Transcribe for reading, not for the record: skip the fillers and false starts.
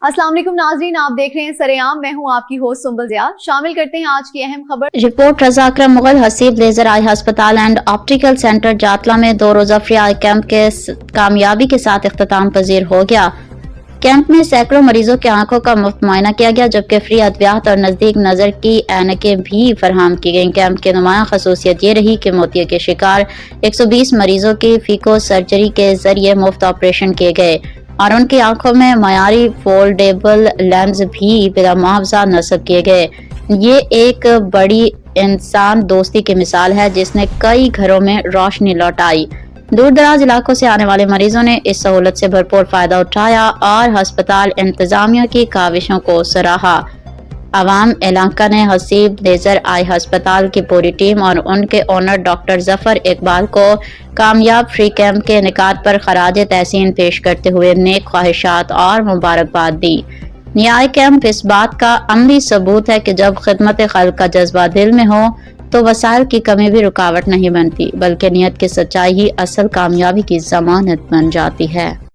अस्सलाम वालेकुम नाज़रीन, आप देख रहे हैं सरेआम। मैं हूं आपकी होस्ट सुंबल ज़िया। शामिल करते हैं आज की अहम खबर। रिपोर्ट रज़ा अकरम मुगल हसीब लेजर आई अस्पताल एंड ऑप्टिकल सेंटर जातला में 2 रोज़ा फ्री आई कैंप के कामयाबी के साथ इख्तिताम पजीर हो गया। कैंप में सैकड़ों मरीजों की आंखों का मुफ्त मुआयना किया गया, जबकि फ्री अद्वियात और नजदीक नजर की ऐनकें भी फराहम की गईं। कैंप की नुमाया खसूसियत ये रही कि मोतिया के शिकार 120 मरीजों की फीको सर्जरी के जरिए मुफ्त ऑपरेशन किए गए और उनकी आंखों में मयारी फोल्डेबल लेंस भी बिला मुआवजा नस्ब किए गए। ये एक बड़ी इंसान दोस्ती की मिसाल है जिसने कई घरों में रोशनी लौटाई। दूर दराज इलाकों से आने वाले मरीजों ने इस सहूलत से भरपूर फायदा उठाया और अस्पताल इंतजामिया की काविशों को सराहा। अवाम इलाका ने हसीब लेजर आई अस्पताल की पूरी टीम और उनके ओनर डॉक्टर जफर इकबाल को कामयाब फ्री कैंप के इनेकाद पर खराज तहसीन पेश करते हुए नेक ख्वाहिशात और मुबारकबाद दी। न्याय कैंप इस बात का अमली सबूत है कि जब खिदमत खल्क का जज्बा दिल में हो तो वसाइल की कमी भी रुकावट नहीं बनती, बल्कि नियत की सच्चाई ही असल कामयाबी की जमानत बन जाती है।